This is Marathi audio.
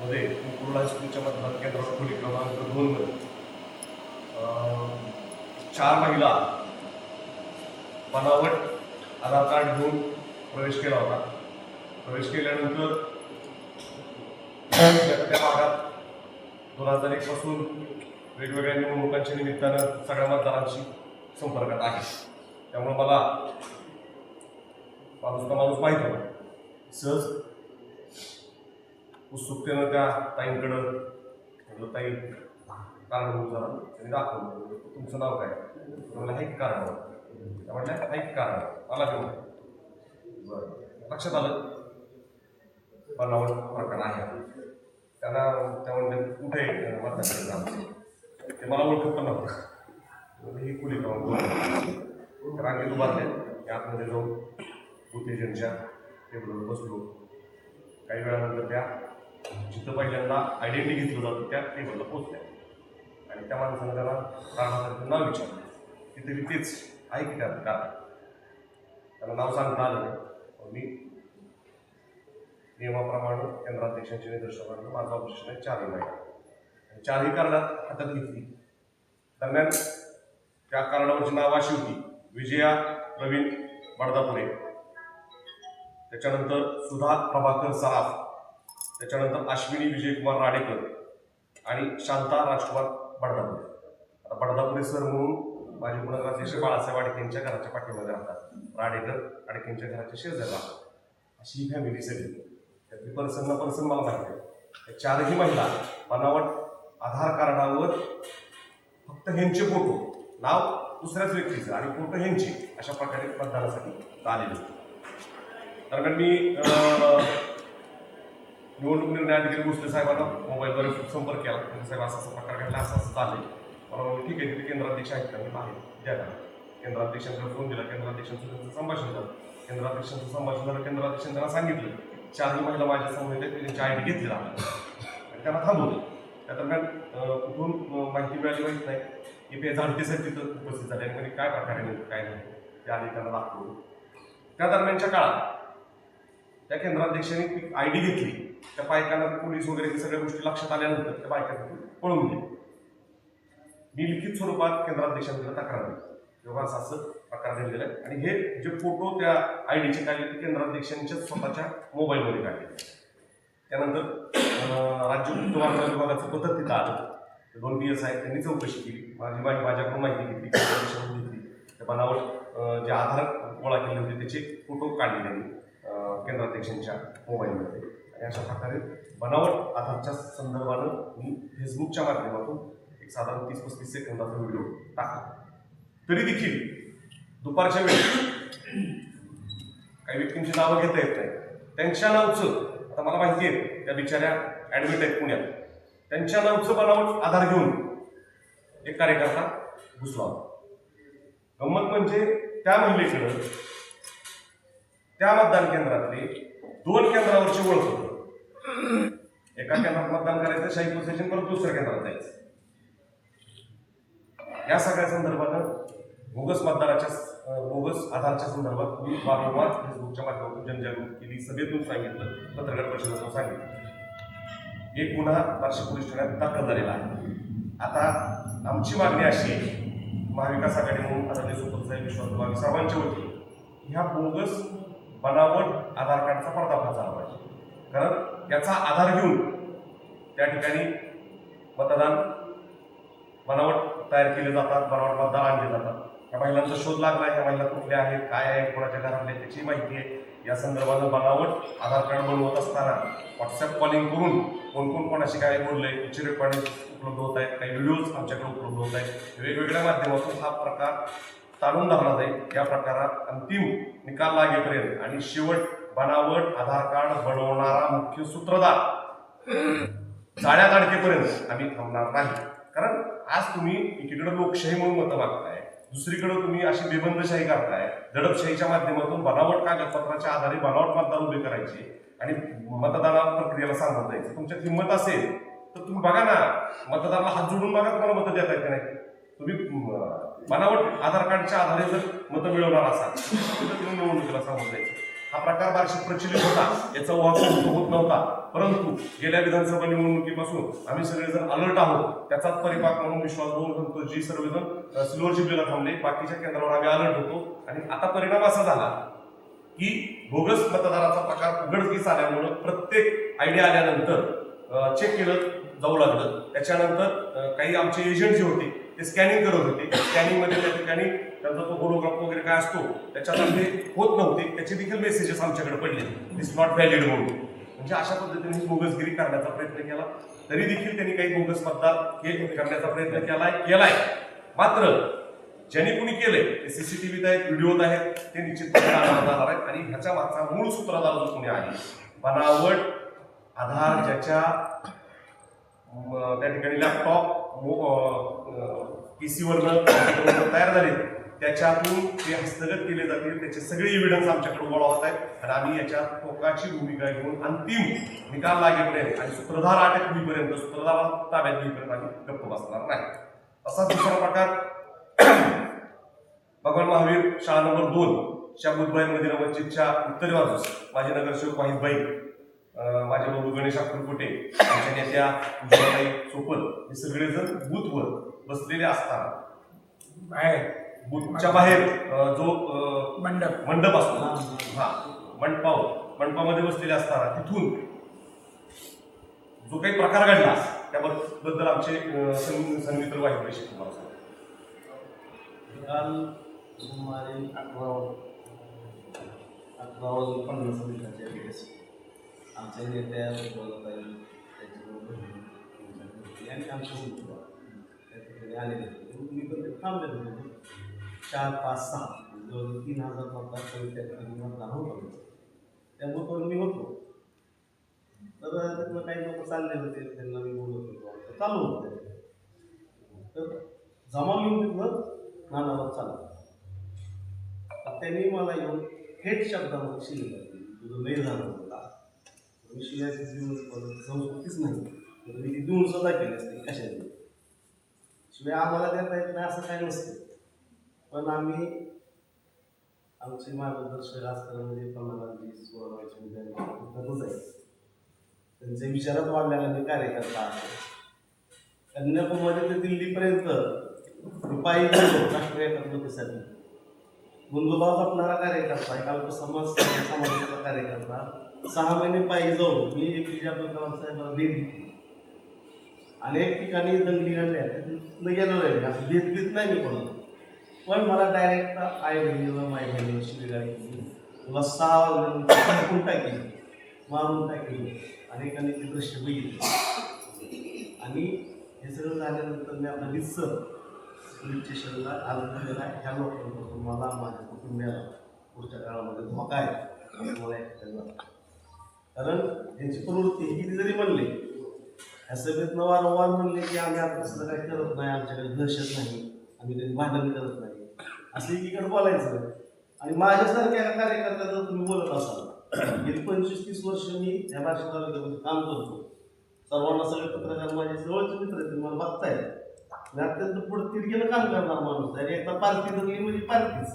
मध्ये मुकुंद हायस्कूलच्या मतदान केंद्रावर खोली क्रमांक 2 मध्ये 4 महिला बनावट आधार कार्ड घेऊन प्रवेश केला होता. प्रवेश केल्यानंतर त्या भागात 2001 पासून वेगवेगळ्या निवडणुकांच्या निमित्तानं सगळ्या मतदारांशी संपर्कात आहे. त्यामुळे मला माणूस माहीत होता. सहज उत्सुकतेनं त्या ताईंकडं म्हटलं, ताई कारण होऊन जरा त्यांनी दाखवलं, तुमचं नाव काय? मला हे कारण त्या म्हटल्या हे कारण मला घेऊन बरं लक्षात आलं बनावट प्रकार आहे. त्यांना त्या म्हणले कुठे मतदान ते मला ओळखत पण नव्हतं. ही कुली क्रमांक रांगेत उभारले, आतमध्ये जाऊन बूथ एजंटच्या टेबलवर बसलो. काही वेळानंतर त्या जिथं पहिल्यांदा आयडेंटिटी घेतलं जातं त्या टेबलला पोचल्या आणि त्या माणसानं त्याला राहण्याचं नाव विचारलं. तिथे तेच आहे की त्यात का त्याला नाव सांगता आलं नाही. मी नियमाप्रमाणे केंद्राध्यक्षांच्या निदर्शनानं माझं ऑब्जेक्शन आहे 4 महिना आणि 4ही कार्डात हातात घेतली. दरम्यान त्या कार्डावरची नाव अशी होती, विजया प्रवीण बडदापुरे, त्याच्यानंतर सुधा प्रभाकर सराफ, त्याच्यानंतर अश्विनी विजयकुमार राडेकर आणि शांता राजकुमार बडदापुरे. आता बडदापुरे सर म्हणून माझे गुणग्राध्यक्ष बाळासाहेब आडेकेंच्या घराच्या पाठीमध्ये राहतात. राडेकर आडेकेंच्या घराच्या शेजारी राहतात. अशी ही फॅमिली सगळी. त्यातली पर्सन मला माहिती आहे. त्या 4ही महिला बनावट आधार कार्डावर फक्त ह्यांचे फोटो, नाव दुसऱ्याच व्यक्तीचं आणि फोटो ह्यांचे, अशा प्रकारे मतदानासाठी आलेले होते. दरम्यान मी निवडणूक निर्णय अधिकारी भोसले साहेबांना मोबाईलद्वारे संपर्क केला. साहेब असा प्रकार घडला, असं चाललंय. मला म्हणून ठीक आहे, तिथे केंद्राध्यक्ष आहेत का? मी बाहेर द्या का. केंद्राध्यक्षांकडे फोन दिला. केंद्राध्यक्षांचं त्यांचं संभाषण झालं. केंद्राध्यक्षांचं संभाषण झालं. केंद्राध्यक्षांनी त्यांना सांगितलं 4ही महिला माझ्या समोर आहेत, त्यांची आयडी घेतली आणि त्यांना थांबवलं. त्या दरम्यान कुठून माहिती मिळाली माहीत नाही. EPI झाडके साहेब तिथं उपस्थित झाले आणि काय प्रकारे काय नाही ते आधी त्यांना दाखवलं. त्या दरम्यानच्या काळात त्या केंद्राध्यक्षांनी ती आयडी घेतली. त्या बायकांना पोलीस वगैरे सगळ्या गोष्टी लक्षात आल्यानंतर त्या बायकांना पळून गेली. मी लिखित स्वरूपात केंद्राध्यक्षांकडे तक्रार दिली, तेव्हा असं प्रकार झालेला आहे. आणि हे जे फोटो त्या आयडीचे काढले ते केंद्राध्यक्षांच्या स्वतःच्या मोबाईलमध्ये काढले. त्यानंतर राज्य गुप्त वार्ता विभागाचं पथक तिथं आलं. 2 PS आहेत, त्यांनी चौकशी केली. माझ्याकडून माहिती घेतली, घेतली. त्या बनावट जे आधार गोळा केले होते त्याचे फोटो काढले त्यांनी केंद्राध्यक्षांच्या मोबाईलमध्ये. आणि अशा प्रकारे बनावट आधारच्या संदर्भानं मी फेसबुकच्या माध्यमातून एक साधारण 30-35 सेकंदाचा व्हिडिओ टाकला. तरी देखील दुपारच्या वेळी काही व्यक्तींची नावं घेता येत नाही. त्यांच्या नावचं, आता मला माहिती आहे त्या बिचाऱ्या ॲडमिट आहेत पुण्यात, त्यांच्या नावचं बनावट आधार घेऊन एक कार्यकर्ता घुसला होता. गंमत म्हणजे त्या महिलेकडं त्या मतदान केंद्रातले 2 केंद्रावरची ओळख होतं. एका केंद्रात मतदान करायचं, शाही पोस्टेशन, परत दुसऱ्या केंद्रात जायचं. या सगळ्या संदर्भानं बोगस बोगस आधारच्या संदर्भात मी वारंवार फेसबुकच्या माध्यमातून जनजागृती केली, सभेतून सांगितलं, पत्रकार परिषदेतून सांगितलं. एक गुन्हा बार्शी पोलीस ठाण्यात दाखल झालेला आहे. आता आमची मागणी अशी आहे, महाविकास आघाडी म्हणून आदरणीय सुपरसाहेब विश्वास सर्वांच्या वतीने ह्या बोगस बनावट आधार कार्डचा पर्दाफाश झाला पाहिजे. कारण याचा आधार घेऊन त्या ठिकाणी मतदान बनावट तयार केले जातात, बनावट मतदार आणले जातात. या महिलांचा शोध लागला आहे. या महिला कुठल्या आहेत, काय आहे, कोणाच्या घरातल्या त्याची माहिती आहे. या संदर्भानं बनावट आधार कार्ड बनवत असताना व्हॉट्सअप कॉलिंग करून कोण कोणाशी काय बोललंय याची रेकॉर्डिंग उपलब्ध होत आहेत. काही व्हिडिओज आमच्याकडे उपलब्ध होत आहेत. वेगवेगळ्या माध्यमातून हा प्रकार ताणून धरला जाईल. या प्रकारात अंतिम निकाल लागेपर्यंत आणि शेवट बनावट आधार कार्ड बनवणारा मुख्य सूत्रधार जाळ्यात अडकेपर्यंत आम्ही थांबणार नाही. कारण आज तुम्ही एकीकडे लोकशाही म्हणून मतं मागताय, दुसरीकडे तुम्ही अशी बेबंदशाही करताय. दडपशाहीच्या माध्यमातून बनावट कागदपत्राच्या आधारे बनावट मतदार उभे करायचे आणि मतदाना प्रक्रियेला सांगत जायचं. तुमच्यात हिंमत असेल तर तुम्ही बघा ना, मतदाराला हात जोडून बघा तुम्हाला मतं देता येत नाही. तुम्ही बनावट आधार कार्डच्या आधारे जर मतं मिळवणार असाल तर तुम्ही निवडणुकीला सांगत जायचं. हा प्रकार बारशी प्रचलित होता, याचा वापर होत नव्हता. परंतु गेल्या विधानसभा निवडणुकीपासून आम्ही सगळेजण अलर्ट आहोत. त्याचाच परिपाक म्हणून विश्वास भाऊ संतोषजी सर्वजण सिल्वर जुबलीला थांबले. बाकीच्या केंद्रावर आम्ही अलर्ट होतो. आणि आता परिणाम असा झाला की बोगस मतदाराचा प्रकार उघडकीस आल्यामुळं प्रत्येक आयडिया आल्यानंतर चेक केलं जाऊ लागलं. त्याच्यानंतर काही आमचे एजंट जे होते ते स्कॅनिंग करत होते. स्कॅनिंगमध्ये त्या ठिकाणी त्यांचा तो होलोग्राफ वगैरे काय असतो त्याच्यामध्ये होत नव्हते, त्याचे देखील मेसेजेस आमच्याकडे पडले, इट्स नॉट व्हॅलिड म्हणून. म्हणजे अशा पद्धतीने बोगसगिरी करण्याचा प्रयत्न केला. तरी देखील त्यांनी काही बोगस मतदार हे करण्याचा प्रयत्न केलाय. मात्र ज्यांनी कुणी केलंय ते सीसीटीव्हीत आहेत, व्हिडिओत आहेत, ते निश्चितपणे आढळून जाणार आहेत. आणि ह्याच्या मागचा मूळ सूत्रधार जो कोणी आहे, बनावट आधार ज्याच्या त्या ठिकाणी लॅपटॉप पीसीवरनं तयार झाले, त्याच्यातून ते हस्तगत केले जातील, त्याचे सगळे एव्हिडन्स आमच्याकडे गोळा होत आहेत. आणि आम्ही याच्यात टोकाची भूमिका घेऊन अंतिम निकाल लागेपर्यंत आणि सूत्रधार अटक होईपर्यंत, सूत्रधार ताब्यात घेईपर्यंत आम्ही गप्प बसणार नाही. असा दुसरा प्रकार भगवान महावीर शाळा नंबर 2 शाबुतबाई मदिना मस्जिदच्या उत्तरी बाजूस माझे नगरसेवक वाहिदबाई, माझे बंधू गणेश अक्कलकोटे, आमच्या नेत्या उज्ज्वलाबाई चोपल हे सगळेजण बूथवर बसलेले असताना बूथच्या बाहेर जो मंडप असतो, मंडपामध्ये बसलेले असताना तिथून जो काही प्रकार घडला त्याबद्दल आमचे सन्मित्र वाहिदबाई शिकून काल सुमारे 11:50 मिनिटाच्या वेळेस आमच्या नेत्या बोलताई त्याच्याबरोबर आणि आमच्या त्या ठिकाणी आलेले होते. मी पण ते थांबलेलो होतो. 4, 5, 6 जवळ 3000 मतदार त्या ठिकाणी मतदान होतं. त्या बूथवर मी होतो. तर तिथलं काही लोक चालले होते, त्यांना मी बोलत होतो, चालू होतं. तर जमा घेऊन तिथलं नानावर चालला. त्यांनी मला येऊन थेट शब्दामध्ये शिल्लक तुझं लय झालं होता, मी शिवायची संस्कृतीच नाही, तर मी ती देऊन सुद्धा केली असते कशाने. शिवाय आम्हाला देता येत नाही असं काही नसतं. पण आम्ही आमचे मार्गदर्शक असताना म्हणजे प्रमाणाची सोडवायची आहे. त्यांच्या विचारात वाढलेला मी कार्यकर्ता आहे. कन्याकुमारी ते दिल्लीपर्यंत पायी गेलो राष्ट्रीय एकात्मतेसाठी. बंधुभाव जपणारा कार्यकर्ता, एक समाजाचा कार्यकर्ता 6 महिने पायी जाऊन मी APJ अब्दुल कलाम साहेबांना भेट दिली. अनेक ठिकाणी दंगली घडल्या, तिथं गेलो नाही, असं भेट नाही मी कोणाला. पण मला डायरेक्ट आई बहिणीवर माई बहिणीवर शिवीगाळ केली, तुला 6 वाजून टाकली, मारून टाकली. अनेकांनी ते दृश्य बघितले. आणि हे सगळं झाल्यानंतर मी आपला रितसर पोलीस स्टेशनला आलेला आहे. ह्या लोकांपासून मला माझ्या कुटुंबियाला पुढच्या काळामध्ये धोका आहे असं मला एक कारण यांची प्रवृत्ती ही जरी म्हणले ह्या सभेतनं वारंवार म्हणले की आम्ही आता असं काही करत नाही, आमच्याकडे दहशत नाही, आम्ही काही भांडण करत नाही, असं एकीकडे बोलायचं. आणि माझ्यासारख्या कार्यकर्त्याचं तुम्ही बोलत असाल, गेली 25-30 वर्ष मी या बार्शी तालुक्यामध्ये काम करतो. सर्वांना सगळे पत्रकार माझे जवळचे मित्र आहेत, मला बघताय. अत्यंत पुढे तिरकीनं काम करणार माणूस आहे. एकदा पार्टी धरली म्हणजे पार्टीच.